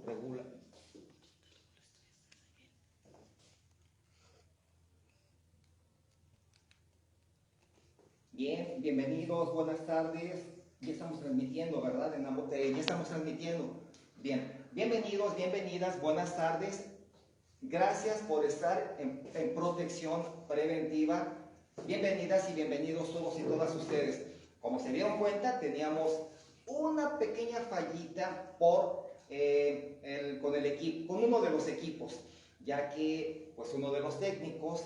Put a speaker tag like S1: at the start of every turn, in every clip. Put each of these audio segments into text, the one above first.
S1: regula. Bien, bienvenidos, buenas tardes. Ya estamos transmitiendo, ¿verdad? Ya estamos transmitiendo. Bien, bienvenidos, bienvenidas, buenas tardes. Gracias por estar en protección preventiva. Bienvenidas y bienvenidos todos y todas ustedes. Como se dieron cuenta, teníamos una pequeña fallita con el equipo, con uno de los equipos, ya que pues uno de los técnicos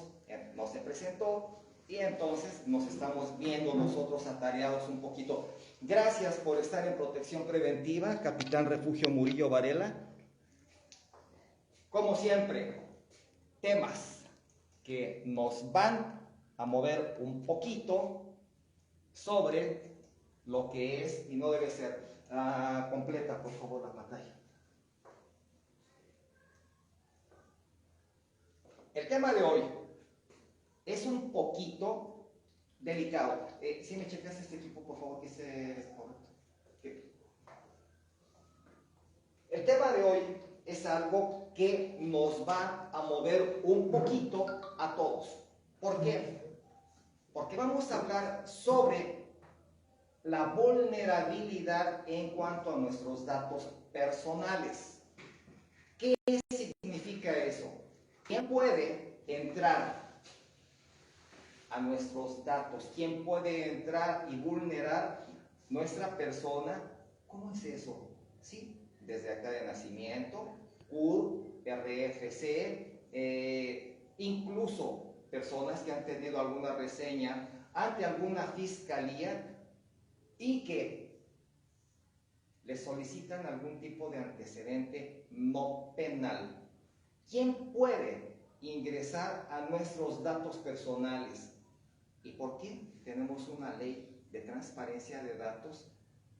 S1: no se presentó y entonces nos estamos viendo nosotros atareados un poquito. Gracias por estar en protección preventiva, Capitán Refugio Murillo Varela. Como siempre, temas que nos van a mover un poquito sobre lo que es y no debe ser. Completa, por favor, la pantalla. El tema de hoy es un poquito delicado. Si me checas este equipo, por favor, que esté correcto. Okay. El tema de hoy es algo que nos va a mover un poquito a todos. ¿Por qué? Porque vamos a hablar sobre la vulnerabilidad en cuanto a nuestros datos personales. ¿Qué significa eso? ¿Quién puede entrar a nuestros datos? ¿Quién puede entrar y vulnerar nuestra persona? ¿Cómo es eso? ¿Sí? Desde acta de nacimiento, CUR, RFC, incluso personas que han tenido alguna reseña ante alguna fiscalía y que les solicitan algún tipo de antecedente no penal. ¿Quién puede ingresar a nuestros datos personales? ¿Y por qué tenemos una ley de transparencia de datos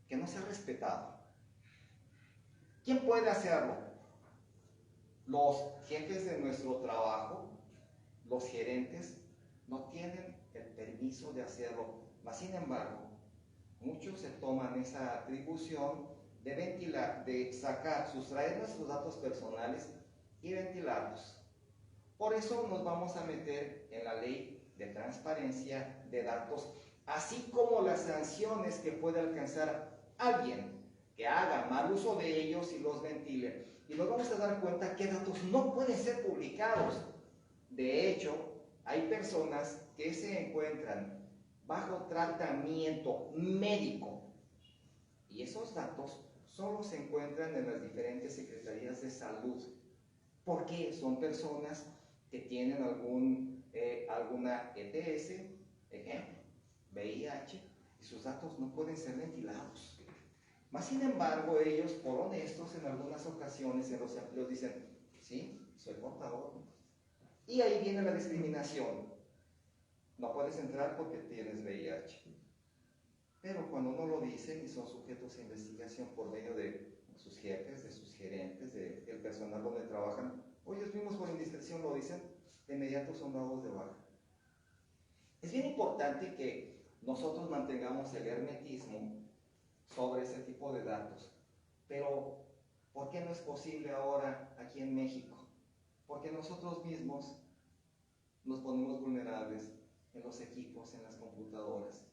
S1: que no se ha respetado? ¿Quién puede hacerlo? Los jefes de nuestro trabajo, los gerentes, no tienen el permiso de hacerlo. Mas, sin embargo, muchos se toman esa atribución de ventilar, de sustraer nuestros datos personales y ventilarlos. Por eso nos vamos a meter en la ley de transparencia de datos, así como las sanciones que puede alcanzar alguien que haga mal uso de ellos y los ventile. Y nos vamos a dar cuenta que datos no pueden ser publicados. De hecho, hay personas que se encuentran bajo tratamiento médico y esos datos solo se encuentran en las diferentes secretarías de salud, porque son personas que tienen alguna ETS, ejemplo, VIH, y sus datos no pueden ser ventilados. Mas, sin embargo, ellos, por honestos, en algunas ocasiones en los empleos dicen, sí, soy portador. Y ahí viene la discriminación. No puedes entrar porque tienes VIH. Pero cuando no lo dicen y son sujetos a investigación por medio de sus jefes, de sus gerentes, del personal donde trabajan, o ellos mismos por indiscreción lo dicen, de inmediato son dados de baja. Es bien importante que nosotros mantengamos el hermetismo sobre ese tipo de datos. Pero, ¿por qué no es posible ahora aquí en México? Porque nosotros mismos nos ponemos vulnerables en los equipos, en las computadoras.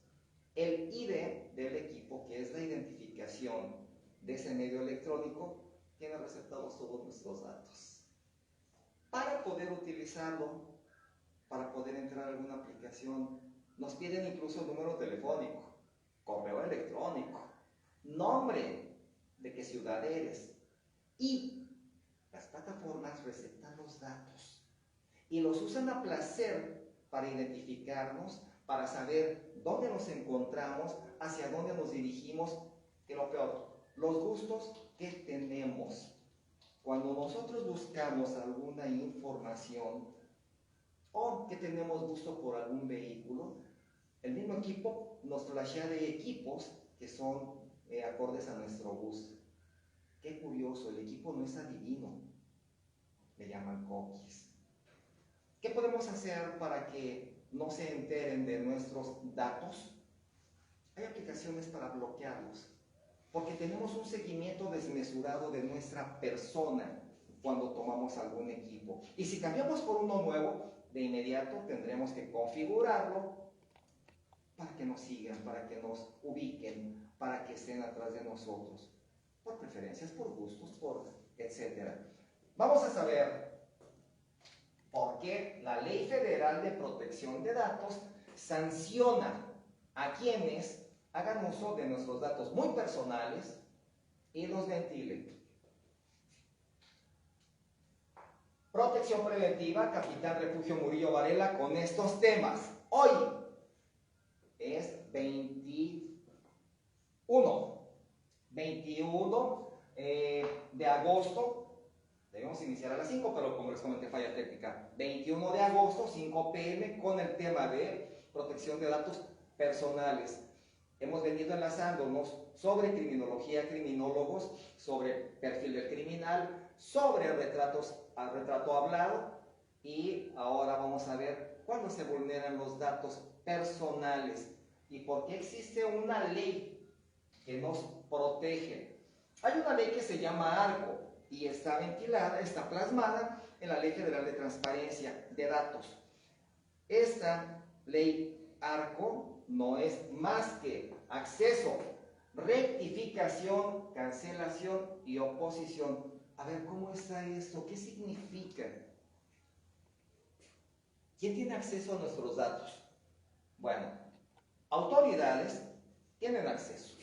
S1: El ID del equipo, que es la identificación de ese medio electrónico, tiene receptados todos nuestros datos. Para poder utilizarlo, para poder entrar a alguna aplicación, nos piden incluso número telefónico, correo electrónico, nombre, de qué ciudad eres. Y las plataformas receptan los datos y los usan a placer para identificarnos, para saber dónde nos encontramos, hacia dónde nos dirigimos, que lo peor, los gustos que tenemos. Cuando nosotros buscamos alguna información o que tenemos gusto por algún vehículo, el mismo equipo nos flashea de equipos que son acordes a nuestro gusto. Qué curioso, el equipo no es adivino, le llaman cookies. ¿Qué podemos hacer para que no se enteren de nuestros datos? Hay aplicaciones para bloquearlos. porque tenemos un seguimiento desmesurado de nuestra persona cuando tomamos algún equipo. Y si cambiamos por uno nuevo, de inmediato tendremos que configurarlo para que nos sigan, para que nos ubiquen, para que estén atrás de nosotros, por preferencias, por gustos, por etcétera. Vamos a saber por qué la Ley Federal de Protección de Datos sanciona a quienes hagan uso de nuestros datos muy personales y los ventilen. Protección preventiva, Capitán Refugio Murillo Varela, con estos temas. Hoy es 21 de agosto. Debemos iniciar a las 5, pero como les comenté, falla técnica. 21 de agosto, 5 p.m., con el tema de protección de datos personales. Hemos venido enlazándonos sobre criminología, criminólogos, sobre perfil del criminal, sobre retrato hablado, y ahora vamos a ver cuándo se vulneran los datos personales y por qué existe una ley que nos protege. Hay una ley que se llama ARCO y está ventilada, está plasmada en la Ley Federal de Transparencia de Datos. Esta ley ARCO no es más que acceso, rectificación, cancelación y oposición. A ver, ¿cómo está esto? ¿Qué significa? ¿Quién tiene acceso a nuestros datos? Bueno, autoridades tienen acceso.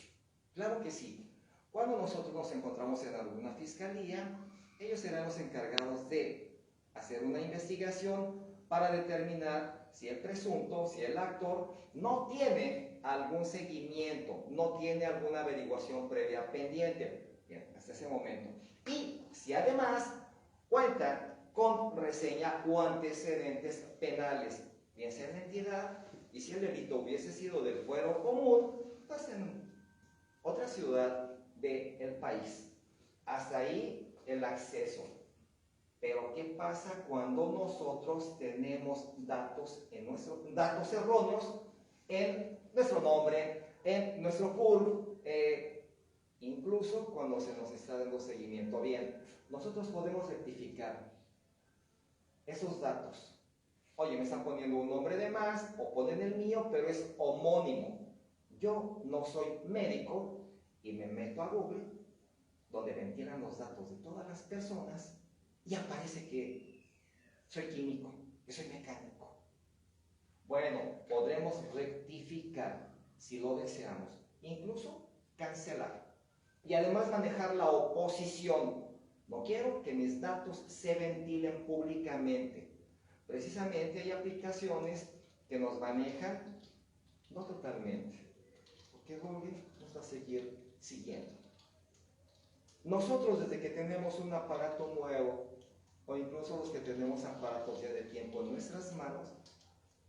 S1: Claro que sí. Cuando nosotros nos encontramos en alguna fiscalía, ellos serán los encargados de hacer una investigación para determinar si el presunto, si el actor no tiene algún seguimiento, no tiene alguna averiguación previa pendiente. Bien, hasta ese momento. Y si además cuenta con reseña o antecedentes penales, bien sea en la entidad, y si el delito hubiese sido del fuero común, pues en otra ciudad del país. Hasta ahí el acceso. Pero ¿qué pasa cuando nosotros tenemos datos erróneos en nuestro nombre, en nuestro CURP, incluso cuando se nos está dando seguimiento? Bien, nosotros podemos rectificar esos datos. Oye, me están poniendo un nombre de más o ponen el mío, pero es homónimo. Yo no soy médico y me meto a Google, donde ventilan los datos de todas las personas, y aparece que soy químico, que soy mecánico. Bueno, podremos rectificar si lo deseamos, incluso cancelar. Y además manejar la oposición. No quiero que mis datos se ventilen públicamente. Precisamente hay aplicaciones que nos manejan, no totalmente, porque Google nos va a seguir siguiendo. Nosotros, desde que tenemos un aparato nuevo, o incluso los que tenemos aparatos ya de tiempo en nuestras manos,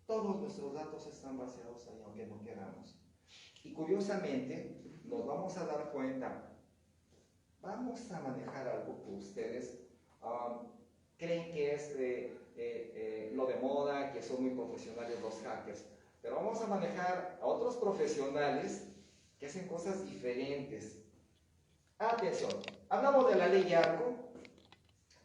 S1: todos nuestros datos están vaciados ahí, aunque no queramos. Y curiosamente, nos vamos a dar cuenta, vamos a manejar algo que ustedes creen que es lo de moda, que son muy profesionales los hackers, pero vamos a manejar a otros profesionales que hacen cosas diferentes. Atención, hablamos de la ley ARCO,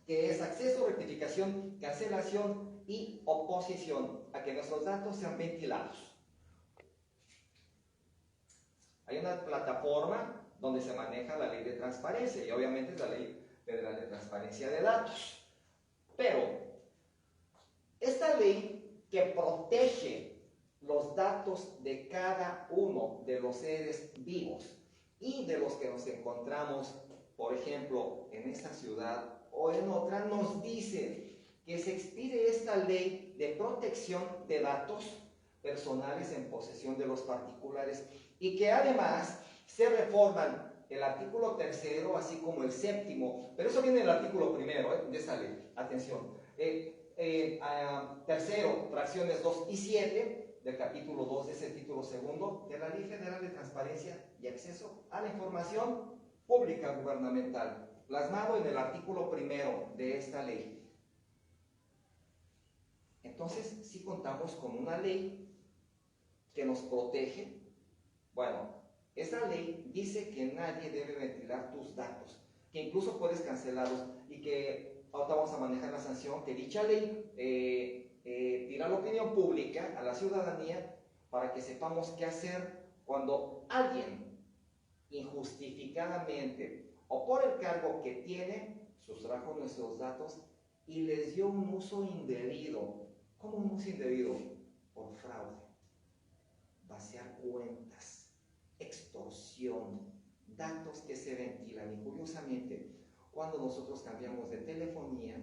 S1: que es acceso, rectificación, cancelación y oposición a que nuestros datos sean ventilados. Hay una plataforma donde se maneja la ley de transparencia y obviamente es la Ley Federal de Transparencia de Datos. Pero esta ley que protege los datos de cada uno de los seres vivos y de los que nos encontramos, por ejemplo, en esta ciudad o en otra, nos dice que se expide esta ley de protección de datos personales en posesión de los particulares y que además se reforman el artículo 3º así como el 7º, pero eso viene en el artículo 1º de esa ley. Atención, 3º, fracciones 2 y 7 del capítulo 2 de ese título 2 de la Ley Federal de Transparencia y Acceso a la Información Pública Gubernamental, plasmado en el artículo 1 de esta ley. Entonces, sí contamos con una ley que nos protege. Bueno, Esa ley dice que nadie debe ventilar tus datos, que incluso puedes cancelarlos y que ahorita vamos a manejar la sanción, que dicha ley tira a la opinión pública, a la ciudadanía, para que sepamos qué hacer cuando alguien injustificadamente o por el cargo que tiene sustrajo nuestros datos y les dio un uso indebido. ¿Cómo un uso indebido? Por fraude, vaciar cuentas, extorsión, datos que se ventilan. Y curiosamente, cuando nosotros cambiamos de telefonía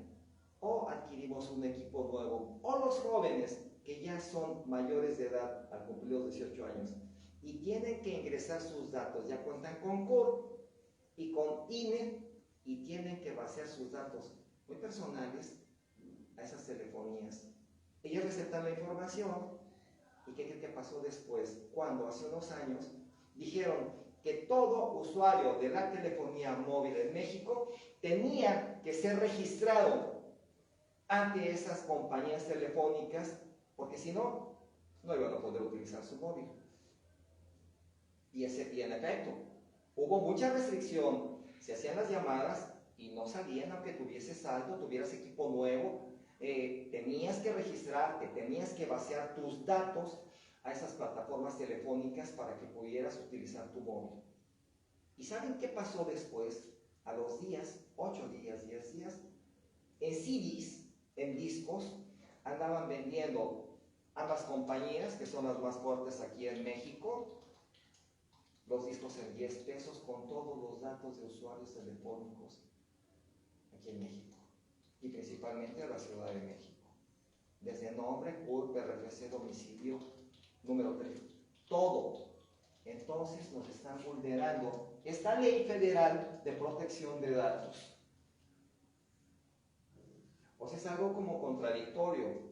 S1: o adquirimos un equipo nuevo, o los jóvenes que ya son mayores de edad al cumplir los 18 años y tienen que ingresar sus datos, ya cuentan con CURP y con INE y tienen que vaciar sus datos muy personales a esas telefonías. Ellos receptan la información y ¿qué creen que pasó después? Cuando hace unos años dijeron que todo usuario de la telefonía móvil en México tenía que ser registrado ante esas compañías telefónicas, porque si no, no iban a poder utilizar su móvil. Y en efecto, hubo mucha restricción, se hacían las llamadas y no salían aunque tuvieses saldo, tuvieras equipo nuevo, tenías que registrarte, tenías que vaciar tus datos a esas plataformas telefónicas para que pudieras utilizar tu móvil. ¿Y saben qué pasó después? A los días, 8 días, 10 días, en CDs, en discos, andaban vendiendo ambas compañías, que son las más fuertes aquí en México, los discos en 10 pesos con todos los datos de usuarios telefónicos aquí en México y principalmente a la Ciudad de México. Desde nombre, CURP, RFC, domicilio, número 3, todo. Entonces nos están vulnerando esta ley federal de protección de datos. O sea, es algo como contradictorio.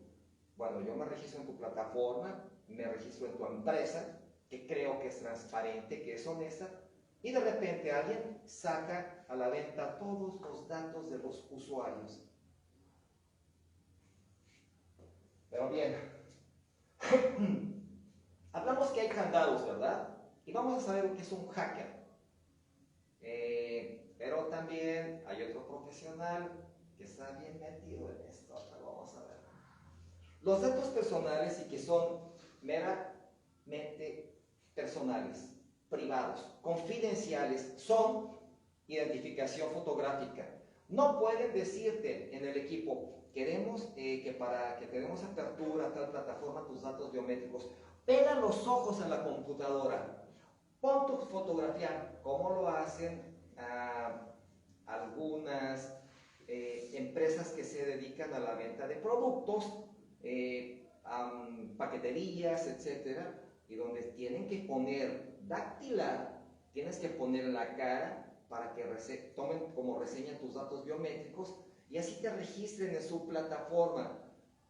S1: Bueno, yo me registro en tu plataforma, me registro en tu empresa, que creo que es transparente, que es honesta, y de repente alguien saca a la venta todos los datos de los usuarios. Pero bien, hablamos que hay candados, ¿verdad? Y vamos a saber qué es un hacker. Pero también hay otro profesional que está bien metido en esto. Vamos a ver. Los datos personales y que son meramente personales, privados, confidenciales, son identificación fotográfica. No pueden decirte en el equipo, queremos que para que tenemos apertura a tal plataforma tus datos biométricos, pega los ojos en la computadora, pon tu fotografía, como lo hacen algunas empresas que se dedican a la venta de productos, paqueterías, etcétera, y donde tienen que poner dactilar, tienes que poner la cara para que tomen como reseña tus datos biométricos y así te registren en su plataforma.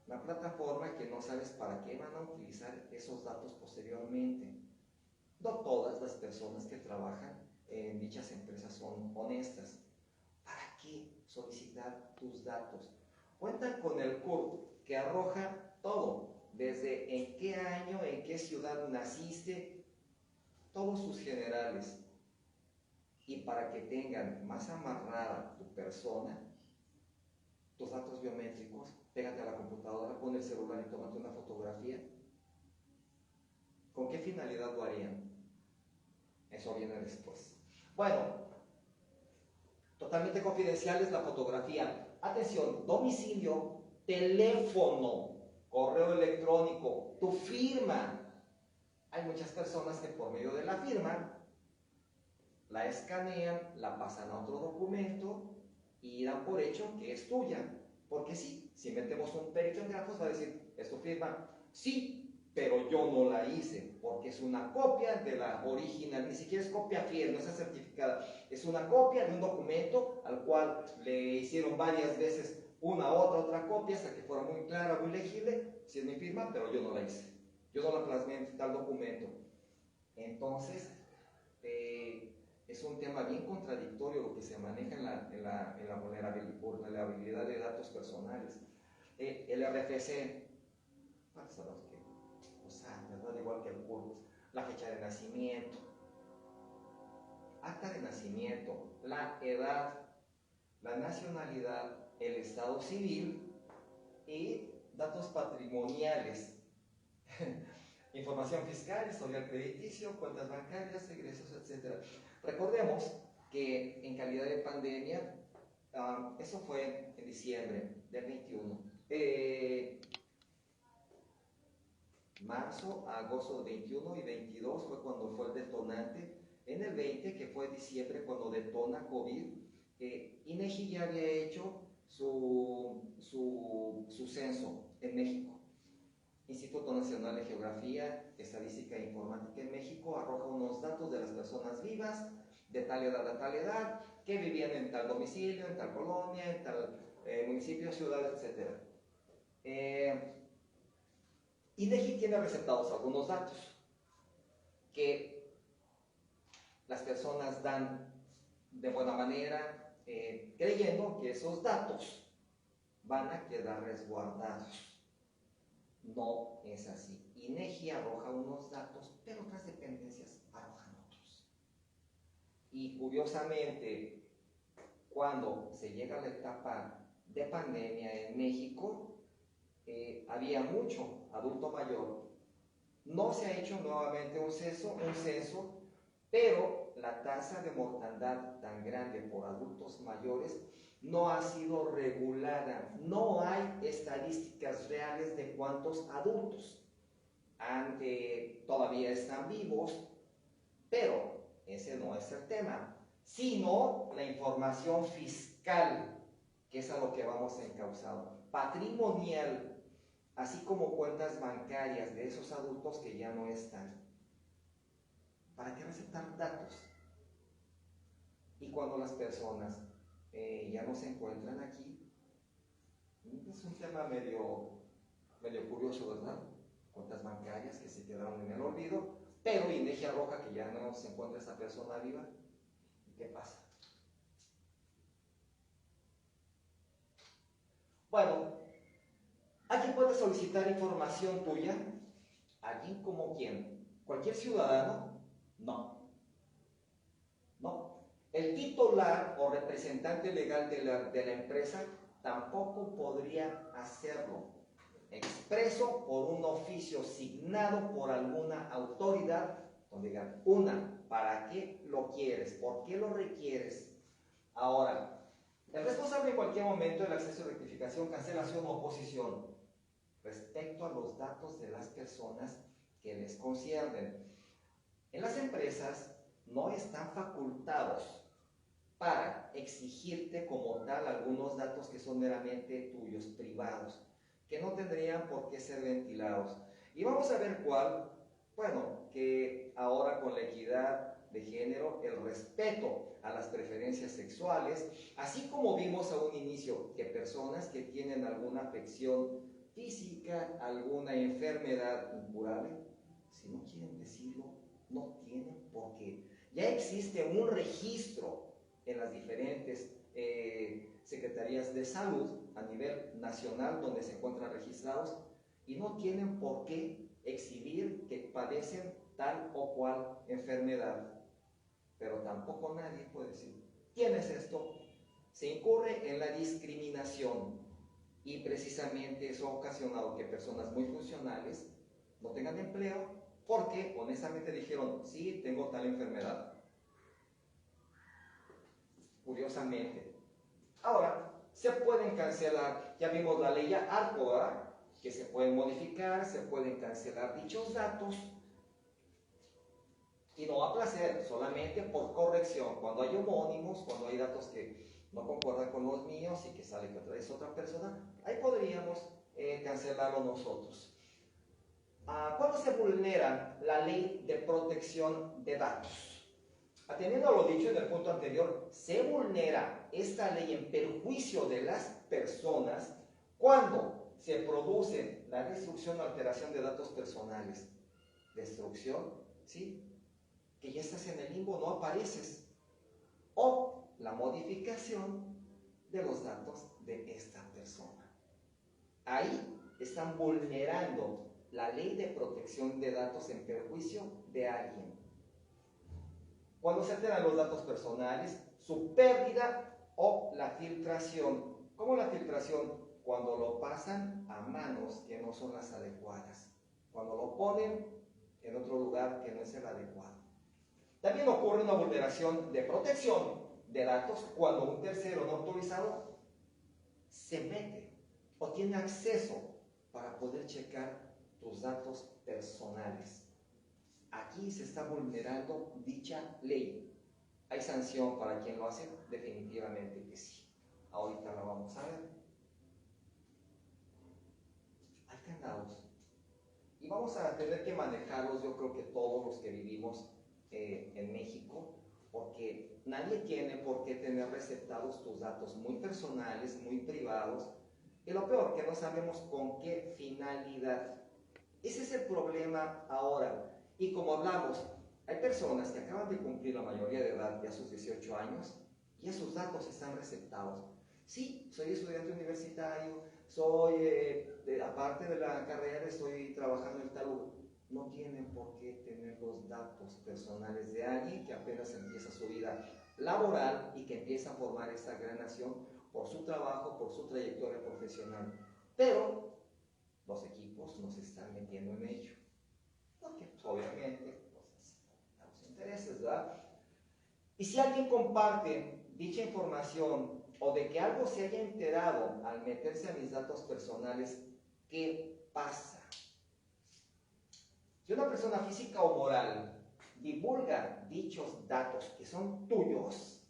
S1: Una plataforma que no sabes para qué van a utilizar esos datos posteriormente. No todas las personas que trabajan en dichas empresas son honestas. ¿Para qué solicitar tus datos? Cuentan con el CURP que arroja todo, desde en qué año, en qué ciudad naciste, todos sus generales. Y para que tengan más amarrada tu persona, tus datos biométricos, pégate a la computadora, pon el celular y tómate una fotografía. ¿Con qué finalidad lo harían? Eso viene después. Bueno, totalmente confidencial es la fotografía. Atención, domicilio, teléfono, correo electrónico, tu firma. Hay muchas personas que por medio de la firma la escanean, la pasan a otro documento y dan por hecho que es tuya. Porque sí, si metemos un perito en grafos va a decir, ¿es tu firma? Sí, pero yo no la hice, porque es una copia de la original, ni siquiera es copia fiel, no es certificada, es una copia de un documento al cual le hicieron varias veces una, otra copia hasta que fuera muy clara, muy legible, si es mi firma, pero yo no la hice, yo no la plasmé en tal documento. Entonces, es un tema bien contradictorio lo que se maneja en la vulnerabilidad de datos personales. El RFC, ¿cuántos son los que usan, verdad? Igual que el CURP, la fecha de nacimiento, acta de nacimiento, la edad, la nacionalidad, el estado civil y datos patrimoniales, información fiscal, historial crediticio, cuentas bancarias, egresos, etc. Recordemos que en calidad de pandemia, eso fue en diciembre del 21, marzo a agosto del 21 y 22 fue cuando fue el detonante. En el 20, que fue diciembre cuando detona COVID, INEGI ya había hecho su censo en México. Instituto Nacional de Geografía, Estadística e Informática en México arroja unos datos de las personas vivas de tal edad a tal edad, que vivían en tal domicilio, en tal colonia, en tal municipio, ciudad, etc. INEGI tiene receptados algunos datos que las personas dan de buena manera, creyendo que esos datos van a quedar resguardados. No es así. INEGI arroja unos datos, pero otras dependencias arrojan otros. Y curiosamente, cuando se llega a la etapa de pandemia en México, había mucho adulto mayor. No se ha hecho nuevamente un censo, pero la tasa de mortandad tan grande por adultos mayores no ha sido regulada. No hay estadísticas reales de cuántos adultos todavía están vivos, pero ese no es el tema, sino la información fiscal, que es a lo que vamos encauzado, patrimonial, así como cuentas bancarias de esos adultos que ya no están. ¿Para qué receptar datos? Y cuando las personas ya no se encuentran aquí, es un tema medio curioso, ¿verdad? Cuentas bancarias que se quedaron en el olvido, pero INEGI arroja que ya no se encuentra esa persona viva. ¿Y qué pasa? Bueno, ¿alguien puede solicitar información tuya? ¿Alguien como quién? ¿Cualquier ciudadano? No. No. El titular o representante legal de la empresa tampoco podría hacerlo, expreso por un oficio signado por alguna autoridad, donde digan, ¿para qué lo quieres? ¿Por qué lo requieres? Ahora, el responsable en cualquier momento del acceso de rectificación, cancelación o oposición respecto a los datos de las personas que les conciernen. En las empresas no están facultados para exigirte como tal algunos datos que son meramente tuyos, privados, que no tendrían por qué ser ventilados. Y vamos a ver cuál. Bueno, que ahora con la equidad de género, el respeto a las preferencias sexuales, así como vimos a un inicio que personas que tienen alguna afección física, alguna enfermedad incurable, si no quieren decirlo, no tienen por qué. Ya existe un registro en las diferentes secretarías de salud a nivel nacional donde se encuentran registrados y no tienen por qué exhibir que padecen tal o cual enfermedad. Pero tampoco nadie puede decir, ¿tienes esto? Se incurre en la discriminación y precisamente eso ha ocasionado que personas muy funcionales no tengan empleo porque honestamente dijeron, sí, tengo tal enfermedad. Curiosamente. Ahora, se pueden cancelar, ya vimos la ley ARCO, ¿verdad? Que se pueden modificar, se pueden cancelar dichos datos y no a placer, solamente por corrección. Cuando hay homónimos, cuando hay datos que no concuerdan con los míos y que sale que es otra persona, ahí podríamos cancelarlo nosotros. ¿Cuándo se vulnera la ley de protección de datos? Atendiendo a lo dicho en el punto anterior, se vulnera esta ley en perjuicio de las personas cuando se produce la destrucción o alteración de datos personales. Destrucción, ¿sí? Que ya estás en el limbo, no apareces. O la modificación de los datos de esta persona. Ahí están vulnerando la ley de protección de datos en perjuicio de alguien. Cuando se alteran los datos personales, su pérdida o la filtración. ¿Cómo la filtración? Cuando lo pasan a manos que no son las adecuadas. Cuando lo ponen en otro lugar que no es el adecuado. También ocurre una vulneración de protección de datos cuando un tercero no autorizado se mete o tiene acceso para poder checar tus datos personales. Aquí se está vulnerando dicha ley. ¿Hay sanción para quien lo hace? Definitivamente que sí. Ahorita la vamos a ver. Hay candados. Y vamos a tener que manejarlos, yo creo que todos los que vivimos en México, porque nadie tiene por qué tener receptados tus datos muy personales, muy privados, y lo peor, que no sabemos con qué finalidad. Ese es el problema ahora. Y como hablamos, hay personas que acaban de cumplir la mayoría de edad, ya sus 18 años, y sus datos están receptados. Sí, soy estudiante universitario, aparte de la carrera, estoy trabajando en tal lugar. No tienen por qué tener los datos personales de alguien que apenas empieza su vida laboral y que empieza a formar esta gran nación por su trabajo, por su trayectoria profesional. Pero los equipos nos están metiendo en ello. Porque, pues, obviamente, pues, los intereses, ¿verdad? Y si alguien comparte dicha información o de que algo se haya enterado al meterse a mis datos personales, ¿qué pasa? Si una persona física o moral divulga dichos datos que son tuyos,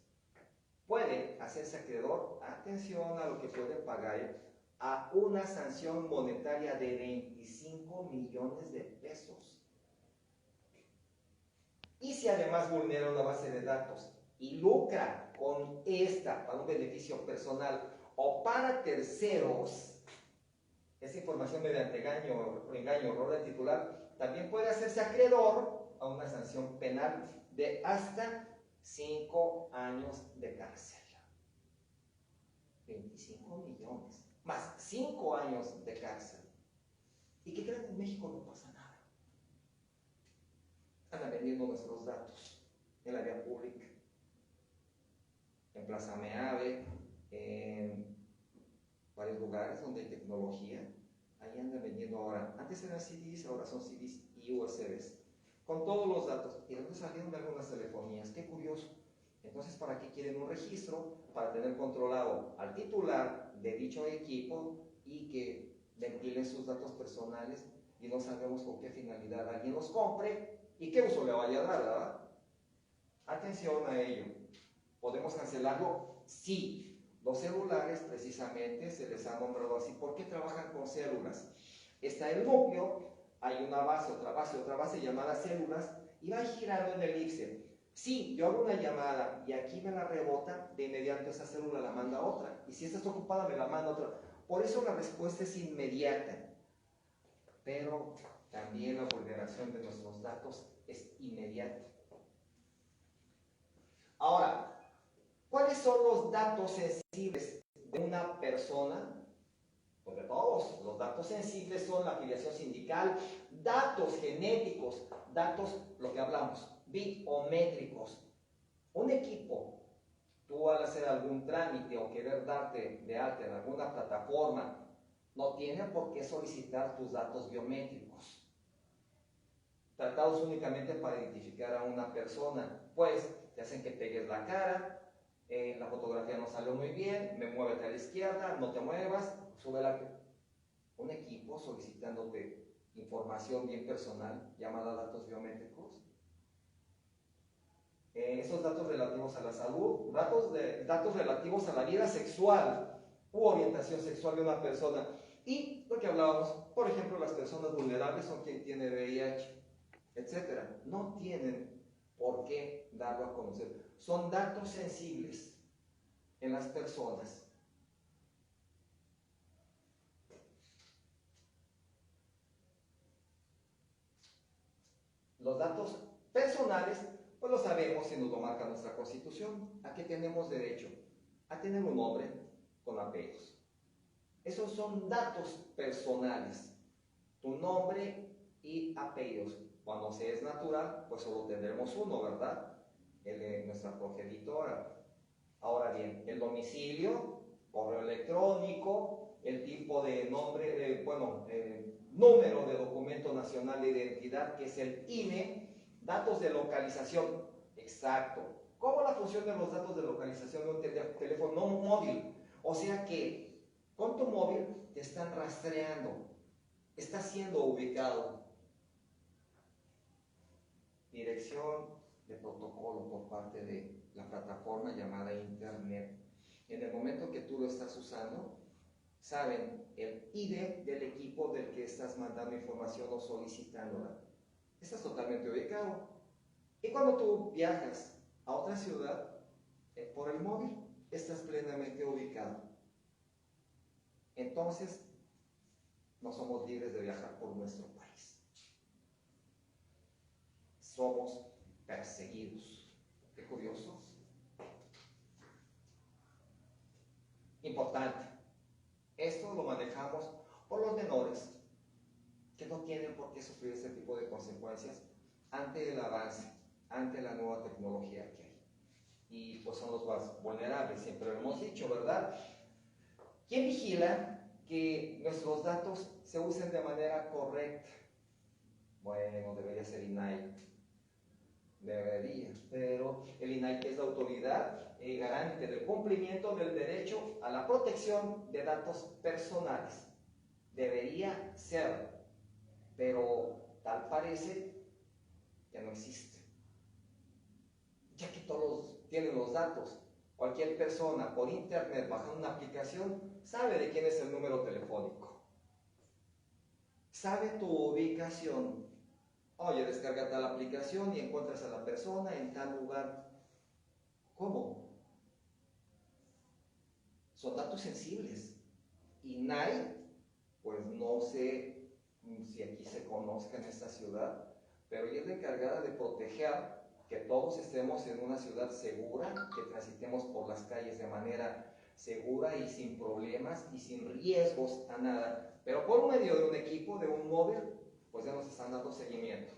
S1: puede hacerse acreedor, atención a lo que puede pagar, a una sanción monetaria de 25 millones de pesos. Y si además vulnera una base de datos y lucra con esta para un beneficio personal o para terceros, esa información mediante engaño, error del titular, también puede hacerse acreedor a una sanción penal de hasta 5 años de cárcel. 25 millones, más 5 años de cárcel. ¿Y qué creen? En México no pasa nada. Andan vendiendo nuestros datos en la vía pública, en Plaza Meave, en varios lugares donde hay tecnología. Ahí andan vendiendo ahora. Antes eran CDs, ahora son CDs y USBs. Con todos los datos. Y después salieron de algunas telefonías. Qué curioso. Entonces, ¿para qué quieren un registro? Para tener controlado al titular de dicho equipo y que ventilen sus datos personales y no sabemos con qué finalidad alguien los compre y qué uso le vaya a dar, ¿verdad? Atención a ello. ¿Podemos cancelarlo? Sí. Los celulares precisamente se les ha nombrado así. ¿Por qué trabajan con células? Está el núcleo, hay una base, otra base llamada células y va girando en el IPSE. Sí, yo hago una llamada y aquí me la rebota, de inmediato esa célula la manda a otra. Y si esta está ocupada, me la manda a otra. Por eso la respuesta es inmediata. Pero también la vulneración de nuestros datos es inmediata. Ahora, ¿cuáles son los datos sensibles de una persona? Pues de todos. Los datos sensibles son la afiliación sindical, datos genéticos, datos, lo que hablamos, biométricos. Un equipo, tú al hacer algún trámite o querer darte de alta en alguna plataforma, no tiene por qué solicitar tus datos biométricos, tratados únicamente para identificar a una persona. Pues te hacen que pegues la cara, la fotografía no salió muy bien, me muévete a la izquierda, no te muevas, sube la... Un equipo solicitándote información bien personal llamada datos biométricos. Esos datos relativos a la salud, datos relativos a la vida sexual u orientación sexual de una persona. Y lo que hablábamos, por ejemplo, las personas vulnerables son quien tiene VIH, etc. No tienen por qué darlo a conocer. Son datos sensibles en las personas. Los datos personales, pues lo sabemos y nos lo marca nuestra Constitución. ¿A qué tenemos derecho? A tener un nombre con apellidos. Esos son datos personales. Tu nombre y apellidos. Cuando se es natural, pues solo tendremos uno, ¿verdad? nuestra progenitora. Ahora bien, el domicilio, correo electrónico, el tipo de nombre, número de documento nacional de identidad, que es el INE, datos de localización, exacto. ¿Cómo la función de los datos de localización de un teléfono móvil? O sea que con tu móvil te están rastreando, está siendo ubicado. Dirección de protocolo por parte de la plataforma llamada Internet. En el momento que tú lo estás usando, saben el ID del equipo del que estás mandando información o solicitándola. Estás totalmente ubicado. Y cuando tú viajas a otra ciudad, por el móvil, estás plenamente ubicado. Entonces, no somos libres de viajar por nuestro país. Somos perseguidos. Qué curioso. Importante. Esto lo manejamos por los menores, que no tienen por qué sufrir este tipo de consecuencias ante el avance, ante la nueva tecnología que hay. Y pues son los más vulnerables, siempre lo hemos dicho, ¿verdad? ¿Quién vigila que nuestros datos se usen de manera correcta? Bueno, debería ser INAI. Debería, pero el INAI es la autoridad garante del cumplimiento del derecho a la protección de datos personales. Debería ser, pero tal parece que no existe. Ya que todos tienen los datos, cualquier persona por internet bajando una aplicación sabe de quién es el número telefónico, sabe tu ubicación. Oye, descarga tal aplicación y encuentras a la persona en tal lugar. ¿Cómo? Son datos sensibles. INAI, pues no sé si aquí se conozca en esta ciudad, pero ella es la encargada de proteger que todos estemos en una ciudad segura, que transitemos por las calles de manera segura y sin problemas y sin riesgos a nada. Pero por medio de un equipo, de un móvil, pues ya nos están dando seguimiento.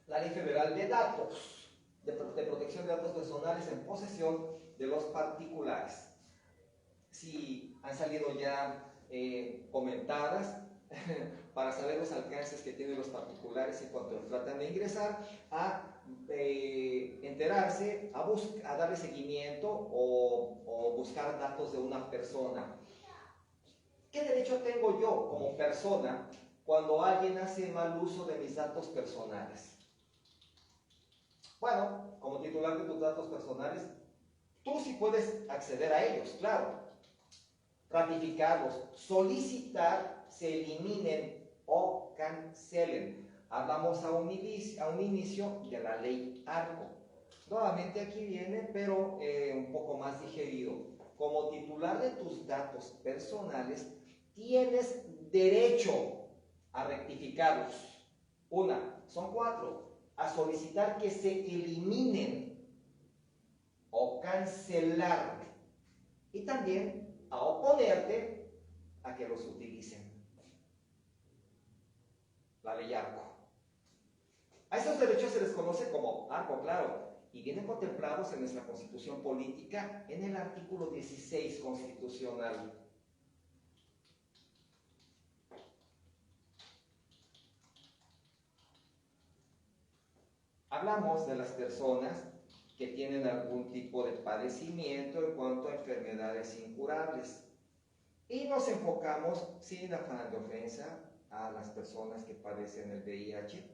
S1: La Ley Federal de Datos, de protección de datos personales en posesión de los particulares. Si han salido ya comentadas para saber los alcances que tienen los particulares en cuanto tratan de ingresar a enterarse, a darle seguimiento o buscar datos de una persona. ¿Qué derecho tengo yo como persona cuando alguien hace mal uso de mis datos personales? Bueno, como titular de tus datos personales, tú sí puedes acceder a ellos, claro, ratificarlos, solicitar, se eliminen o cancelen. Hablamos a un inicio de la ley ARCO. Nuevamente aquí viene, pero un poco más digerido. Como titular de tus datos personales, tienes derecho a rectificarlos. Son 4. A solicitar que se eliminen o cancelar. Y también a oponerte a que los utilicen. La ley ARCO. A estos derechos se les conoce como ARCO, claro, y vienen contemplados en nuestra Constitución Política en el artículo 16 constitucional. Hablamos de las personas que tienen algún tipo de padecimiento en cuanto a enfermedades incurables. Y nos enfocamos, sin afán de ofensa, a las personas que padecen el VIH.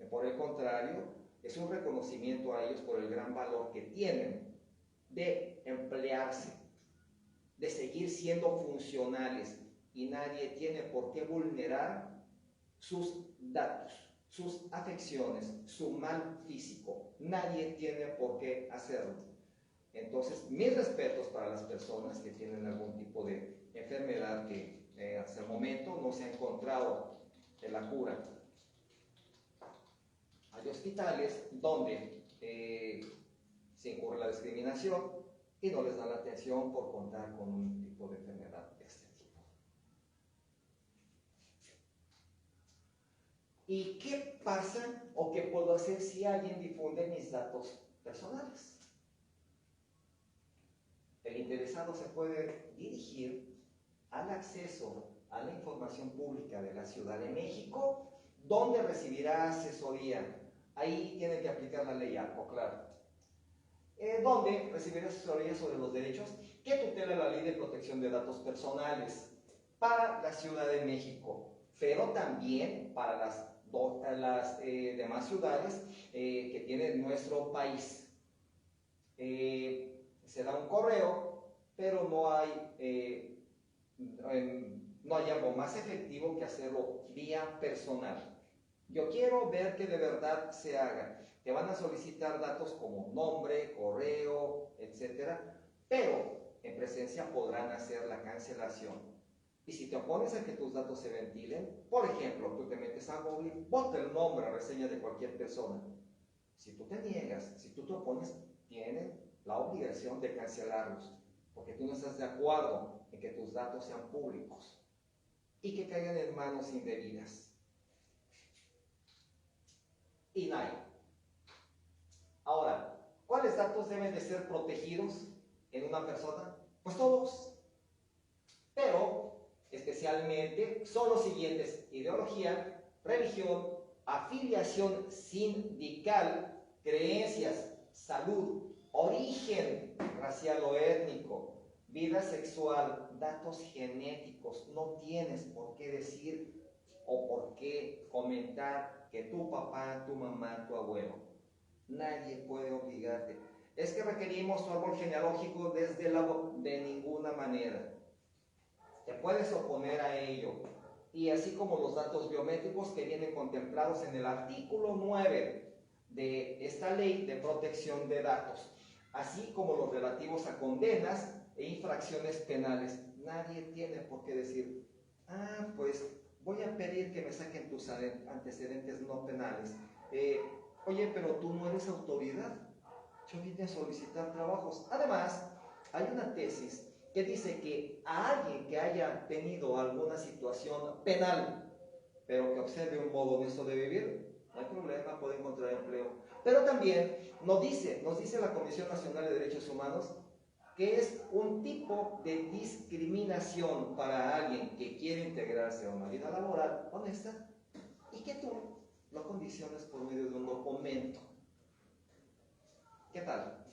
S1: Por el contrario, es un reconocimiento a ellos por el gran valor que tienen de emplearse, de seguir siendo funcionales, y nadie tiene por qué vulnerar sus datos, sus afecciones, su mal físico. Nadie tiene por qué hacerlo. Entonces, mis respetos para las personas que tienen algún tipo de enfermedad que hasta el momento no se ha encontrado la cura. Hay hospitales donde se incurre la discriminación y no les dan la atención por contar con un tipo de enfermedad de este tipo. ¿Y qué pasa o qué puedo hacer si alguien difunde mis datos personales? El interesado se puede dirigir al acceso a la información pública de la Ciudad de México, donde recibirá asesoría. Ahí tiene que aplicar la ley ARPO, claro. Donde recibirá asesoría sobre los derechos que tutela la Ley de Protección de Datos Personales para la Ciudad de México, pero también para las demás ciudades que tiene nuestro país. Se da un correo, pero no hay algo más efectivo que hacerlo vía personal. Yo quiero ver que de verdad se haga. Te van a solicitar datos como nombre, correo, etcétera, pero en presencia podrán hacer la cancelación. Y si te opones a que tus datos se ventilen, por ejemplo, tú te metes a Google, bota el nombre, reseña de cualquier persona. Si tú te niegas, si tú te opones, tienen la obligación de cancelarlos, porque tú no estás de acuerdo en que tus datos sean públicos y que caigan en manos indebidas. INAI. Ahora, ¿cuáles datos deben de ser protegidos en una persona? Pues todos, pero especialmente son los siguientes: ideología, religión, afiliación sindical, creencias, salud, origen racial o étnico, vida sexual, datos genéticos. No tienes por qué decir o por qué comentar que tu papá, tu mamá, tu abuelo. Nadie puede obligarte. Es que requerimos tu árbol genealógico desde de ninguna manera. Te puedes oponer a ello. Y así como los datos biométricos que vienen contemplados en el artículo 9 de esta ley de protección de datos, así como los relativos a condenas e infracciones penales. Nadie tiene por qué decir, pues voy a pedir que me saquen tus antecedentes no penales. Oye, pero tú no eres autoridad. Yo vine a solicitar trabajos. Además, hay una tesis que dice que a alguien que haya tenido alguna situación penal, pero que observe un modo honesto de vivir, no hay problema, puede encontrar empleo. Pero también nos dice la Comisión Nacional de Derechos Humanos que es un tipo de discriminación para alguien que quiere integrarse a una vida laboral honesta y que tú lo condiciones por medio de un documento. ¿Qué tal?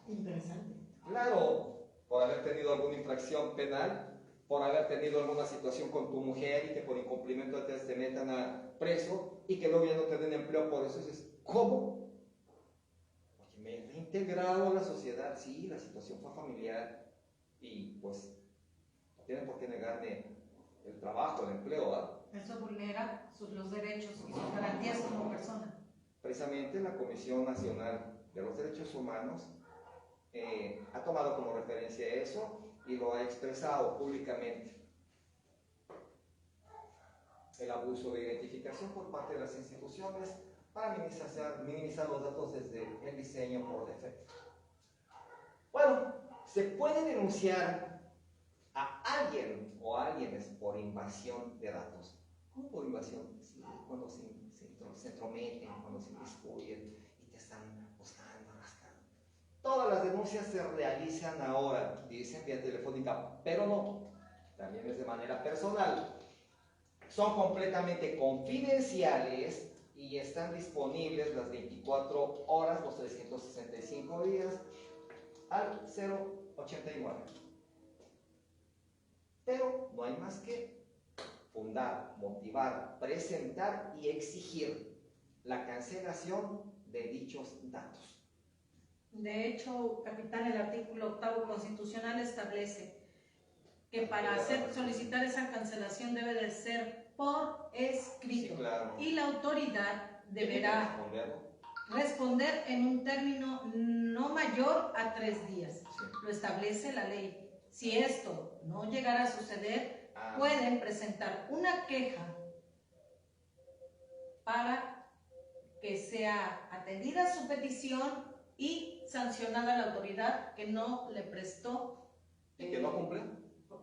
S2: Interesante.
S1: Claro, por haber tenido alguna infracción penal, por haber tenido alguna situación con tu mujer y que por incumplimiento te metan a preso y que luego ya no te den empleo por eso. Es ¿cómo? Oye, me he reintegrado a la sociedad. Sí, la situación fue familiar y pues no tienen por qué negarme el trabajo, el empleo, ¿verdad?
S2: Eso vulnera los derechos y sus garantías como persona.
S1: Precisamente la Comisión Nacional de los Derechos Humanos ha tomado como referencia eso y lo ha expresado públicamente. El abuso de identificación por parte de las instituciones para minimizar los datos desde el diseño por defecto. Bueno, se puede denunciar a alguien o a alguienes por invasión de datos. ¿Cómo por invasión? Sí, cuando se entrometen, cuando se inmiscuyen y te están buscando, rascando. Todas las denuncias se realizan ahora, dicen vía telefónica, pero no, también es de manera personal. Son completamente confidenciales y están disponibles las 24 horas, los 365 días, al 089. Pero no hay más que fundar, motivar, presentar y exigir la cancelación de dichos datos.
S2: De hecho, capitán, el artículo 8 constitucional establece que para solicitar esa cancelación debe de ser por escrito.
S1: Sí, claro.
S2: Y la autoridad deberá responder en un término no mayor a 3 días.
S1: Sí.
S2: Lo establece la ley. Si esto no llegara a suceder, pueden presentar una queja para que sea atendida su petición y sancionada la autoridad que no le prestó
S1: ¿Y que no cumple?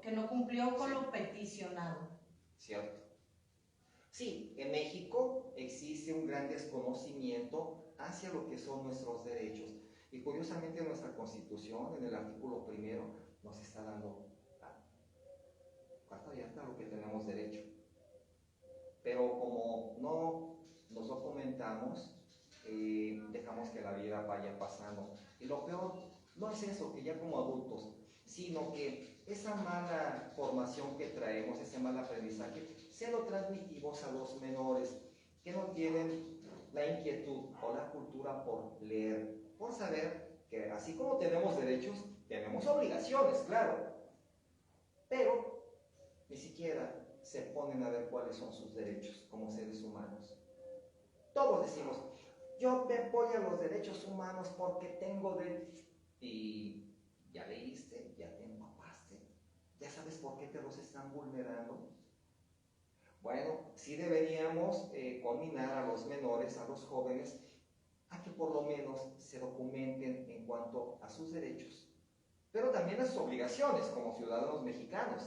S2: que no cumplió con lo peticionado.
S1: Cierto. Sí, en México existe un gran desconocimiento hacia lo que son nuestros derechos. Y curiosamente nuestra Constitución, en el artículo 1, nos está dando carta abierta a lo que tenemos derecho. Pero como no nos documentamos, dejamos que la vida vaya pasando. Y lo peor no es eso, que ya como adultos, sino que esa mala formación que traemos, ese mal aprendizaje, se lo transmitimos a los menores que no tienen la inquietud o la cultura por leer, por saber que así como tenemos derechos, tenemos obligaciones, claro, pero ni siquiera se ponen a ver cuáles son sus derechos como seres humanos. Todos decimos, yo me apoyo a los derechos humanos porque tengo derechos. Y ya leíste, ya te empapaste, ya sabes por qué te los están vulnerando. Bueno, sí deberíamos combinar a los menores, a los jóvenes, a que por lo menos se documenten en cuanto a sus derechos, pero también a sus obligaciones como ciudadanos mexicanos.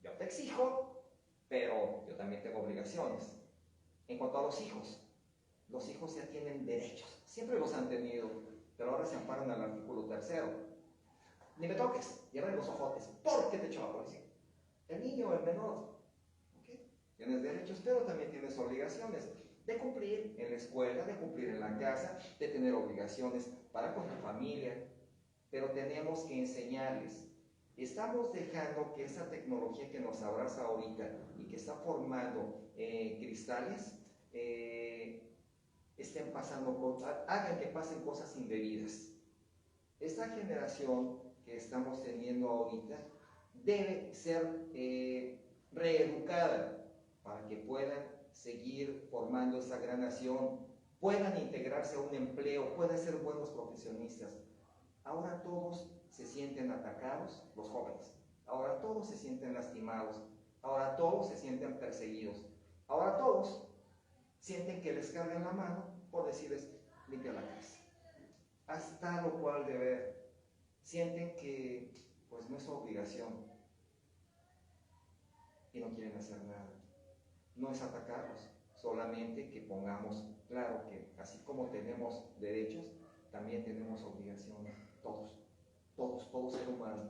S1: Yo te exijo, pero yo también tengo obligaciones. En cuanto a los hijos ya tienen derechos, siempre los han tenido, pero ahora se amparan al artículo 3. Ni me toques, llévame los ojotes, porque te echo la policía. El niño, el menor, ¿okay? Tienes derechos, pero también tienes obligaciones de cumplir en la escuela, de cumplir en la casa, de tener obligaciones para con tu familia, pero tenemos que enseñarles. Estamos dejando que esa tecnología que nos abraza ahorita y que está formando cristales, estén pasando, hagan que pasen cosas indebidas. Esta generación que estamos teniendo ahorita debe ser reeducada para que puedan seguir formando esa gran nación, puedan integrarse a un empleo, puedan ser buenos profesionistas. Ahora todos se sienten atacados, los jóvenes. Ahora todos se sienten lastimados. Ahora todos se sienten perseguidos. Ahora todos sienten que les cargan la mano por decirles, limpia la casa. Hasta lo cual deber. Sienten que pues no es su obligación y no quieren hacer nada. No es atacarlos, solamente que pongamos claro que así como tenemos derechos, también tenemos obligaciones, todo ser humano.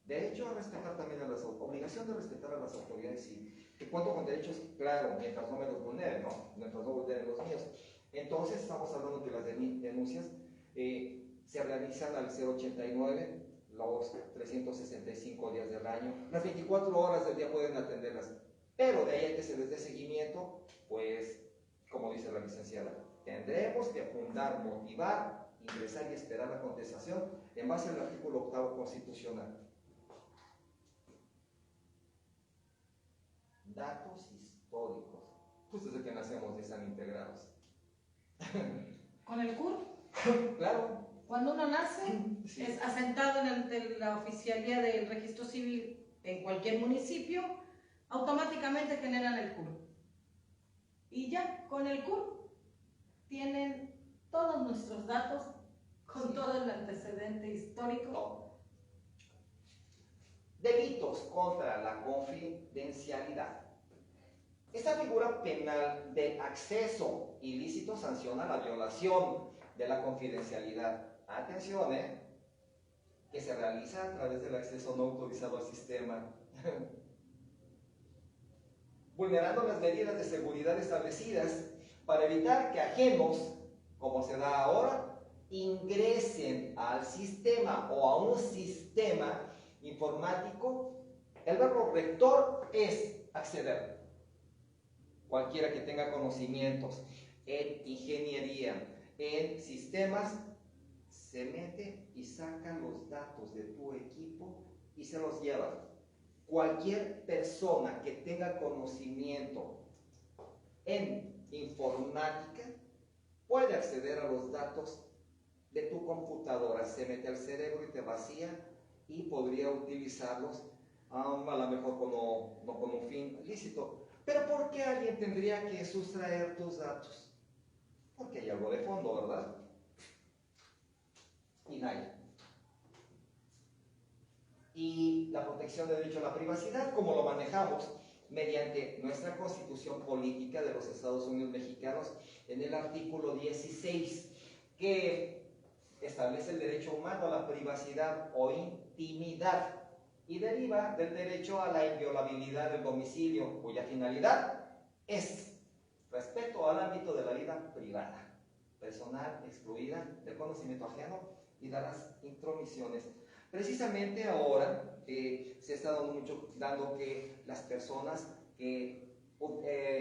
S1: Derecho a respetar también a las obligación de respetar a las autoridades y que cuento con derechos, claro, mientras no me los vulneren, ¿no? Mientras no vulneren los míos. Entonces estamos hablando que las denuncias se realizan al 089, los 365 días del año, las 24 horas del día pueden atenderlas, pero de ahí a que se les dé seguimiento, pues, como dice la licenciada, tendremos que apuntar, motivar, ingresar y esperar la contestación en base al artículo 8 constitucional. Datos históricos, pues desde que nacemos ya están integrados.
S2: ¿Con el CUR?
S1: Claro.
S2: Cuando uno nace,
S1: sí,
S2: es asentado en la oficialía del registro civil en cualquier municipio, automáticamente generan el CUR. Y ya, con el CUR, tienen todos nuestros datos, con
S1: sí,
S2: todo el antecedente histórico.
S1: todo. Delitos contra la confidencialidad. Esta figura penal de acceso ilícito sanciona la violación de la confidencialidad. Atención, que se realiza a través del acceso no autorizado al sistema, vulnerando las medidas de seguridad establecidas para evitar que ajenos, como se da ahora, ingresen al sistema o a un sistema informático. El verbo rector es acceder. Cualquiera que tenga conocimientos en ingeniería, en sistemas, se mete y saca los datos de tu equipo y se los lleva. Cualquier persona que tenga conocimiento en informática puede acceder a los datos de tu computadora, se mete al cerebro y te vacía y podría utilizarlos a lo mejor no con un fin lícito. Pero ¿por qué alguien tendría que sustraer tus datos? Porque hay algo de fondo, ¿verdad? INAI. Y la protección del derecho a la privacidad, ¿cómo lo manejamos? mediante nuestra Constitución Política de los Estados Unidos Mexicanos en el artículo 16, que establece el derecho humano a la privacidad o intimidad y deriva del derecho a la inviolabilidad del domicilio, cuya finalidad es respeto al ámbito de la vida privada, personal, excluida del conocimiento ajeno y de las intromisiones. Precisamente ahora se está dando que las personas que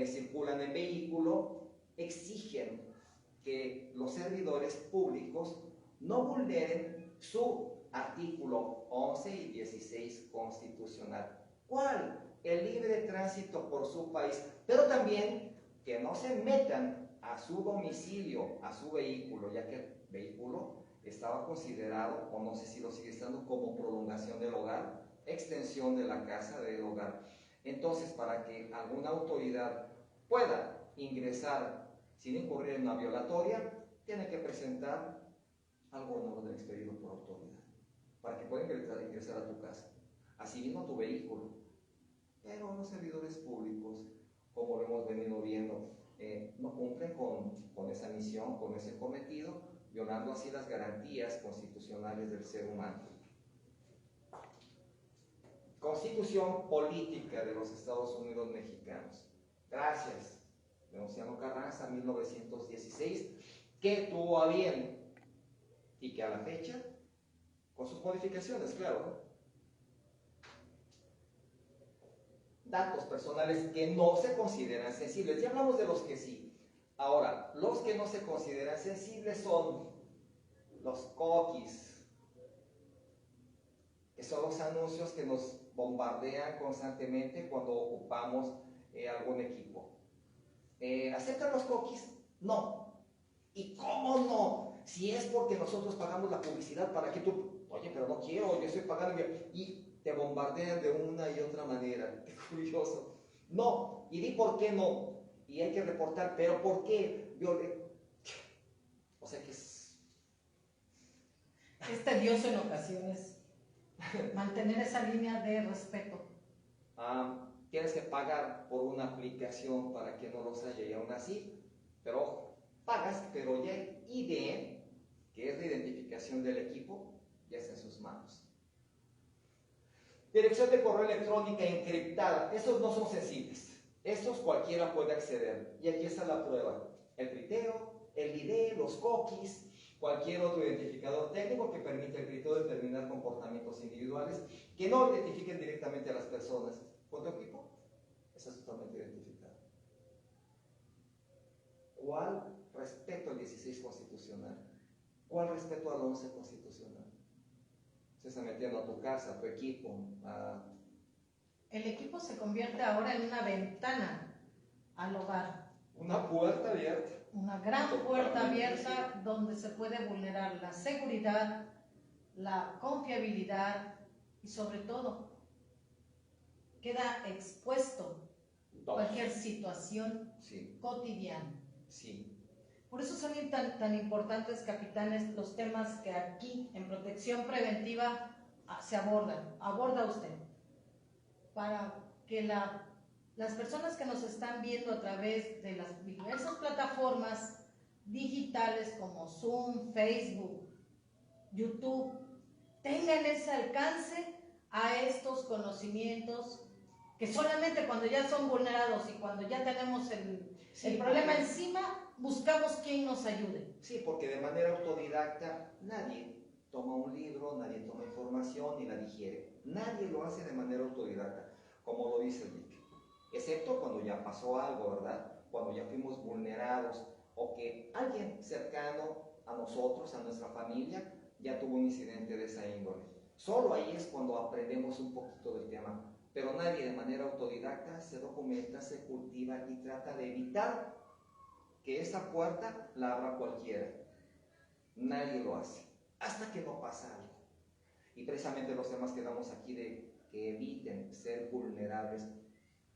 S1: circulan en vehículo exigen que los servidores públicos no vulneren su artículo 11 y 16 constitucional. ¿Cuál? El libre tránsito por su país, pero también que no se metan a su domicilio, a su vehículo, ya que el vehículo estaba considerado, o no sé si lo sigue estando, como prolongación del hogar, extensión de la casa del hogar. Entonces, para que alguna autoridad pueda ingresar sin incurrir en una violatoria, tiene que presentar algún orden expedido por autoridad, para que pueda ingresar a tu casa, así mismo a tu vehículo. Pero los servidores públicos, como lo hemos venido viendo, no cumplen con esa misión, con ese cometido, violando así las garantías constitucionales del ser humano. Constitución Política de los Estados Unidos Mexicanos. Gracias, Venustiano Carranza, 1916, que tuvo a bien y que a la fecha, con sus modificaciones, claro, ¿no? Datos personales que no se consideran sensibles. Ya hablamos de los que sí. Ahora, los que no se consideran sensibles son los cookies, que son los anuncios que nos bombardean constantemente cuando ocupamos algún equipo. ¿Aceptan los cookies? No. ¿Y cómo no? Si es porque nosotros pagamos la publicidad para que tú, oye, pero no quiero, yo estoy pagando, y te bombardean de una y otra manera. Qué curioso. No, y di por qué no. Y hay que reportar, pero ¿por qué? O sea que es
S2: tedioso en ocasiones mantener esa línea de respeto.
S1: Tienes que pagar por una aplicación para que no los haya, y aún así, pero ojo, pagas, pero ya el ID, que es la identificación del equipo, ya está en sus manos. Dirección de correo electrónica encriptada. Esos no son sensibles. Estos cualquiera puede acceder. Y aquí está la prueba. El criteo, el ID, los cookies, cualquier otro identificador técnico que permite el criterio determinar comportamientos individuales que no identifiquen directamente a las personas. ¿Con tu equipo? Está totalmente identificado. ¿Cuál respeto al 16 constitucional? ¿Cuál respeto al 11 constitucional? Se está metiendo a tu casa, a tu equipo.
S2: El equipo se convierte ahora en una ventana al hogar.
S1: Una puerta abierta.
S2: Una gran puerta abierta donde se puede vulnerar la seguridad, la confiabilidad y sobre todo queda expuesto cualquier situación cotidiana.
S1: Sí.
S2: Por eso son tan importantes, capitanes, los temas que aquí en protección preventiva se aborda usted, para que las personas que nos están viendo a través de las diversas plataformas digitales como Zoom, Facebook, YouTube, tengan ese alcance a estos conocimientos que solamente cuando ya son vulnerados y cuando ya tenemos el problema encima, buscamos quien nos ayude.
S1: Sí, porque de manera autodidacta nadie toma un libro, nadie toma información ni la digiere. Nadie lo hace de manera autodidacta, como lo dice Rick. Excepto cuando ya pasó algo, ¿verdad? Cuando ya fuimos vulnerados o que alguien cercano a nosotros, a nuestra familia, ya tuvo un incidente de esa índole. Solo ahí es cuando aprendemos un poquito del tema. Pero nadie de manera autodidacta se documenta, se cultiva y trata de evitar que esa puerta la abra cualquiera. Nadie lo hace, hasta que no pasa algo. Y precisamente los temas que damos aquí de que eviten ser vulnerables,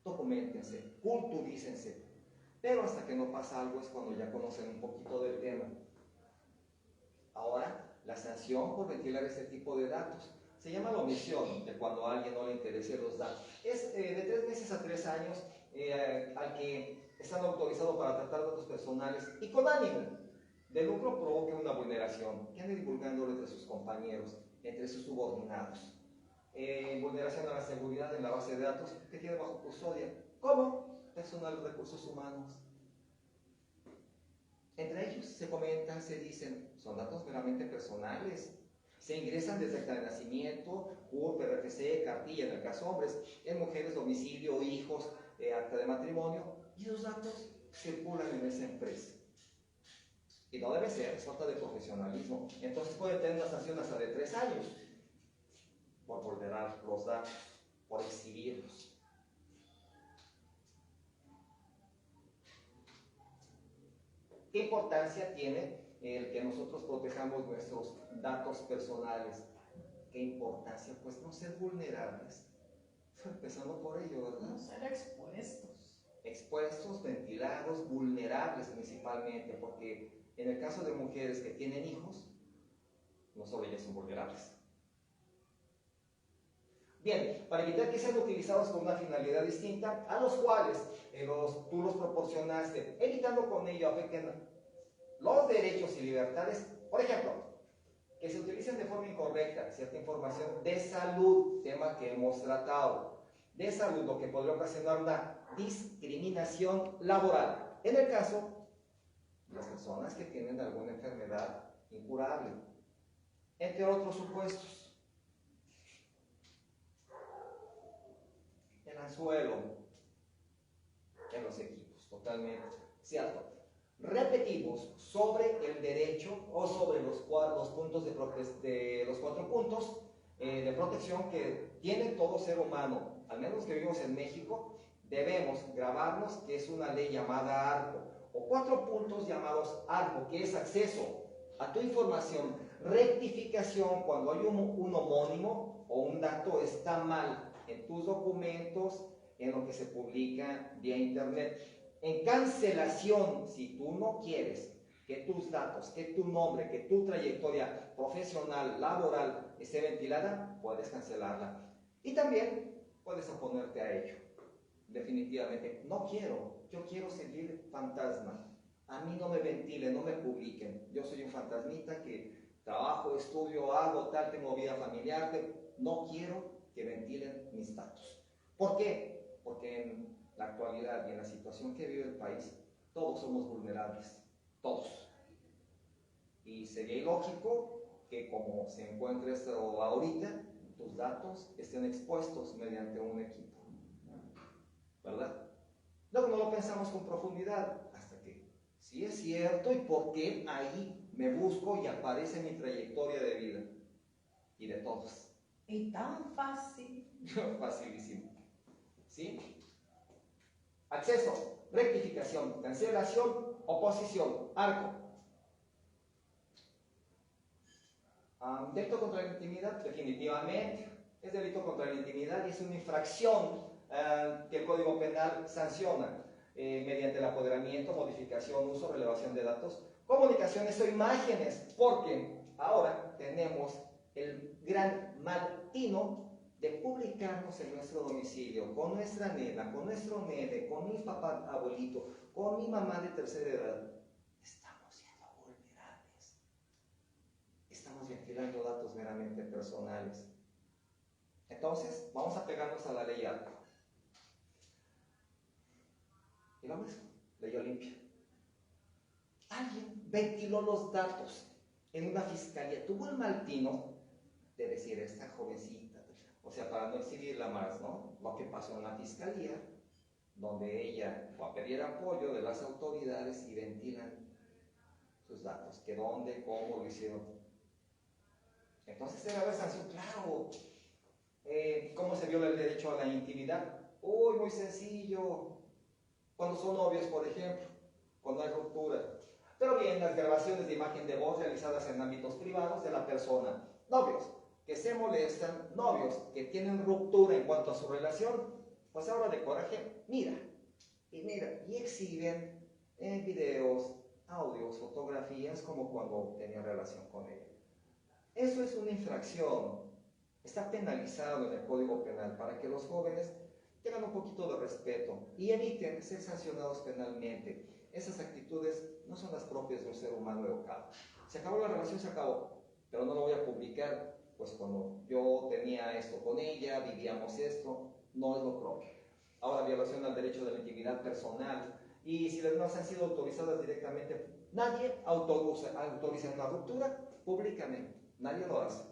S1: documentense, culturícense. Pero hasta que no pasa algo es cuando ya conocen un poquito del tema. Ahora, la sanción por ventilar este tipo de datos. Se llama la omisión de cuando a alguien no le interese los datos. Es de 3 meses a 3 años al que están autorizados para tratar datos personales y con ánimo de lucro provoque una vulneración, que ande divulgándolo entre sus compañeros, entre sus subordinados. Vulneración a la seguridad en la base de datos que tiene bajo custodia. ¿Cómo? Personal de recursos humanos. Entre ellos se comentan, se dicen, son datos meramente personales. Se ingresan desde acta de nacimiento, CURP, RFC, cartilla en el caso hombres, en mujeres, domicilio, hijos, acta de matrimonio, y esos datos circulan en esa empresa. Y no debe ser, es falta de profesionalismo. Entonces puede tener una sanción hasta de 3 años por vulnerar los datos, por exhibirlos. ¿Qué importancia tiene el que nosotros protejamos nuestros datos personales? ¿Qué importancia? Pues no ser vulnerables. Empezando por ello, ¿verdad?
S2: No ser expuestos.
S1: Expuestos, ventilados, vulnerables principalmente, porque en el caso de mujeres que tienen hijos, no solo ellas son vulnerables. Bien, para evitar que sean utilizados con una finalidad distinta, a los cuales tú los proporcionaste, evitando con ello afecten los derechos y libertades. Por ejemplo, que se utilicen de forma incorrecta cierta información de salud, tema que hemos tratado, de salud, lo que podría ocasionar una discriminación laboral. En el caso de las personas que tienen alguna enfermedad incurable, entre otros supuestos. El anzuelo en los equipos, totalmente cierto. Repetimos sobre el derecho o sobre los puntos de los 4 puntos de protección que tiene todo ser humano, al menos que vivimos en México. Debemos grabarnos que es una ley llamada ARPO, o 4 puntos llamados ARPO, que es acceso a tu información, rectificación cuando hay un homónimo o un dato está mal en tus documentos, en lo que se publica vía internet. En cancelación, si tú no quieres que tus datos, que tu nombre, que tu trayectoria profesional, laboral esté ventilada, puedes cancelarla. Y también puedes oponerte a ello. Definitivamente, no quiero, yo quiero seguir fantasma. A mí no me ventilen, no me publiquen. Yo soy un fantasmita que trabajo, estudio, hago tal, tengo vida familiar. No quiero que ventilen mis datos. ¿Por qué? Porque en la actualidad y en la situación que vive el país, todos somos vulnerables, todos. Y sería ilógico que como se encuentre esto ahorita, tus datos estén expuestos mediante un equipo, ¿verdad? Luego no lo pensamos con profundidad, hasta que sí es cierto y por qué ahí me busco y aparece mi trayectoria de vida y de todos.
S2: Y tan fácil.
S1: Facilísimo. ¿Sí? Acceso, rectificación, cancelación, oposición, ARPO. Delito contra la intimidad, definitivamente, es delito contra la intimidad y es una infracción que el Código Penal sanciona mediante el apoderamiento, modificación, uso, relevación de datos, comunicaciones o imágenes, porque ahora tenemos el gran mal tino de publicarnos en nuestro domicilio, con nuestra nena, con nuestro nene, con mi papá abuelito, con mi mamá de tercera edad. Estamos siendo vulnerables. Estamos ventilando datos meramente personales. Entonces, vamos a pegarnos a la ley ARPO. Y lo mismo, ley Olimpia. Alguien ventiló los datos en una fiscalía. Tuvo el mal tino de decir, esta jovencita, o sea, para no exhibirla más, ¿no? Lo que pasó en la fiscalía, donde ella fue a pedir apoyo de las autoridades y ventilan sus datos, que dónde, cómo lo hicieron. Entonces debe haber sanción, claro. ¿Cómo se viola el derecho a la intimidad? Uy, muy sencillo. Cuando son novios, por ejemplo, cuando hay ruptura. Pero bien, las grabaciones de imagen de voz realizadas en ámbitos privados de la persona. Novios que se molestan, novios que tienen ruptura en cuanto a su relación, pues ahora de coraje, mira, y exhiben en videos, audios, fotografías como cuando tenían relación con ella. Eso es una infracción. Está penalizado en el Código Penal para que los jóvenes tengan un poquito de respeto y eviten ser sancionados penalmente. Esas actitudes no son las propias de un ser humano educado. Se acabó la relación, se acabó, pero no lo voy a publicar, pues cuando yo tenía esto con ella, vivíamos esto, no es lo propio. Ahora, violación al derecho de la intimidad personal, y si las demás han sido autorizadas directamente, nadie autoriza una ruptura públicamente, nadie lo hace,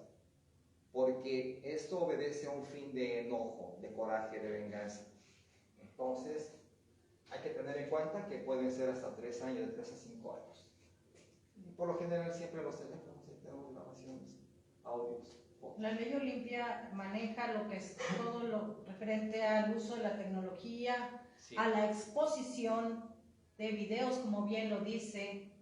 S1: porque esto obedece a un fin de enojo, de coraje, de venganza. Entonces, hay que tener en cuenta que pueden ser hasta 3 años, de 3 a 5 años. Y por lo general siempre los teléfonos, tenemos grabaciones, audios.
S2: La ley Olimpia maneja lo que es todo lo referente al uso de la tecnología, sí, a la exposición de videos, como bien lo dice,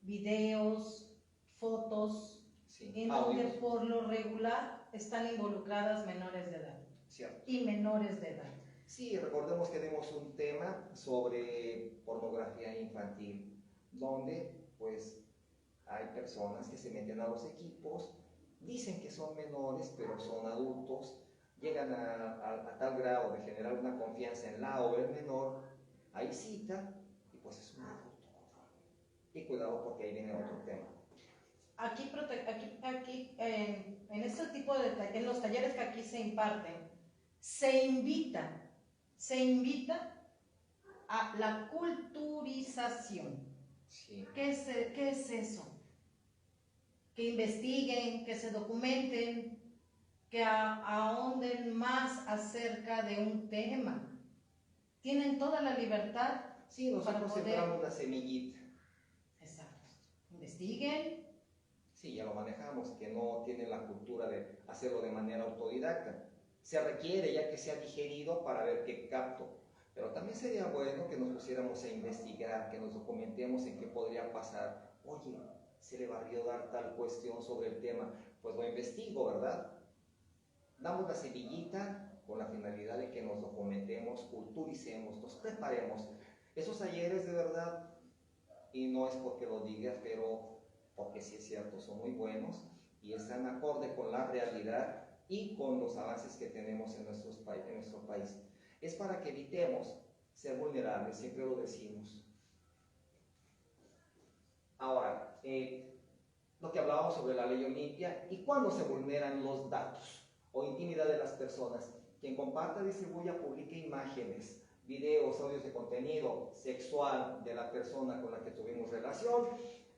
S2: videos, fotos, sí, en donde por lo regular están involucradas menores de edad.
S1: Cierto.
S2: Y menores de edad.
S1: Sí, recordemos que tenemos un tema sobre pornografía infantil, donde pues hay personas que se meten a los equipos, dicen que son menores, pero son adultos, llegan a tal grado de generar una confianza en la o el menor, hay cita, y pues es un adulto. Y cuidado porque ahí viene otro tema.
S2: Aquí en este tipo de en los talleres que aquí se imparten, se invita a la culturización.
S1: Sí.
S2: ¿Qué es eso? Que investiguen, que se documenten, que ahonden más acerca de un tema. Tienen toda la libertad.
S1: Sí, nosotros sembramos la semillita.
S2: Exacto. Investiguen.
S1: Sí, ya lo manejamos, que no tienen la cultura de hacerlo de manera autodidacta. Se requiere ya que sea digerido para ver qué capto. Pero también sería bueno que nos pusiéramos a investigar, que nos documentemos en qué podría pasar. Oye, se le barrió dar tal cuestión sobre el tema, pues lo investigo, ¿verdad? Damos la semillita con la finalidad de que nos documentemos, culturicemos, nos preparemos. Esos talleres de verdad, y no es porque lo digas, pero porque sí es cierto, son muy buenos y están acorde con la realidad y con los avances que tenemos en nuestro país. Es para que evitemos ser vulnerables, siempre lo decimos. Ahora, lo que hablábamos sobre la ley Olimpia y cuándo se vulneran los datos o intimidad de las personas. Quien comparta, distribuya, publique imágenes, videos, audios de contenido sexual de la persona con la que tuvimos relación,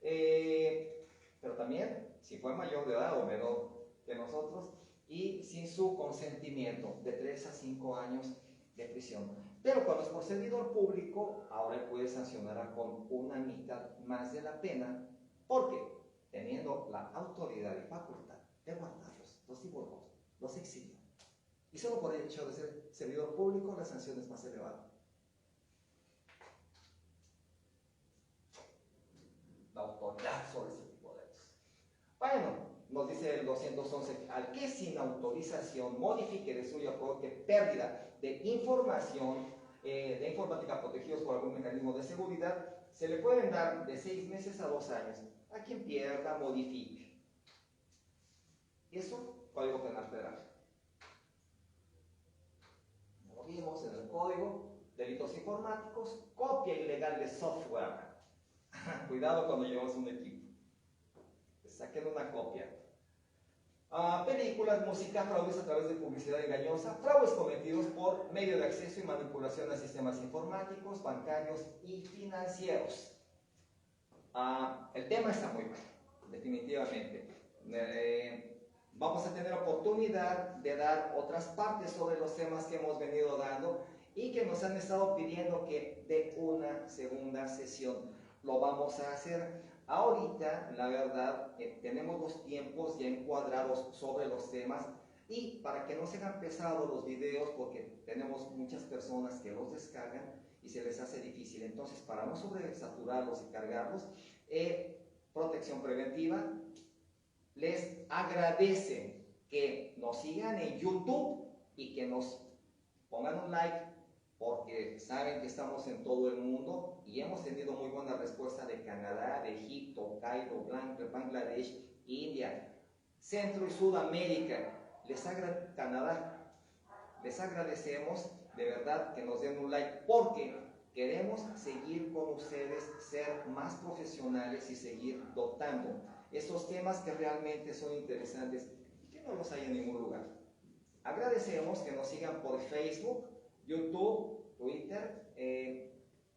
S1: pero también si fue mayor de edad o menor que nosotros y sin su consentimiento, de 3 a 5 años de prisión. Pero cuando es por servidor público, ahora puede sancionar con una mitad más de la pena, porque teniendo la autoridad y facultad de guardarlos, los divulgó, los exhibió. Y solo por el hecho de ser servidor público, la sanción es más elevada. La autoridad sobre ese tipo de hechos. Bueno, nos dice el 211, al que sin autorización modifique, destruya o provoque pérdida de información de informática protegidos por algún mecanismo de seguridad, se le pueden dar de 6 meses a 2 años a quien pierda, modifique. Y eso, Código Penal Federal. Lo vimos en el código, delitos informáticos, copia ilegal de software. Cuidado cuando llevamos un equipo. Saquen una copia. Películas, música, fraudes a través de publicidad engañosa, fraudes cometidos por medio de acceso y manipulación a sistemas informáticos, bancarios y financieros. El tema está muy bueno, definitivamente. Vamos a tener oportunidad de dar otras partes sobre los temas que hemos venido dando y que nos han estado pidiendo que dé una segunda sesión. Lo vamos a hacer. Ahorita, la verdad, tenemos los tiempos ya encuadrados sobre los temas y para que no se hagan pesados los videos, porque tenemos muchas personas que los descargan y se les hace difícil. Entonces, para no sobresaturarlos y cargarlos, protección preventiva les agradece que nos sigan en YouTube y que nos pongan un like, porque saben que estamos en todo el mundo y hemos tenido muy buena respuesta de Canadá, de Egipto, Cairo, Bangladesh, India, Centro y Sudamérica. Canadá. Les agradecemos de verdad que nos den un like porque queremos seguir con ustedes, ser más profesionales y seguir dotando esos temas que realmente son interesantes y que no los hay en ningún lugar. Agradecemos que nos sigan por Facebook, YouTube, Twitter,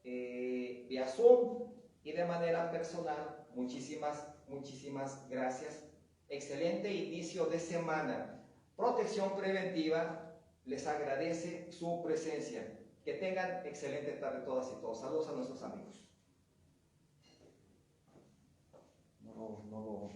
S1: vía Zoom y de manera personal. Muchísimas gracias. Excelente inicio de semana. Protección Preventiva les agradece su presencia. Que tengan excelente tarde todas y todos. Saludos a nuestros amigos. No lo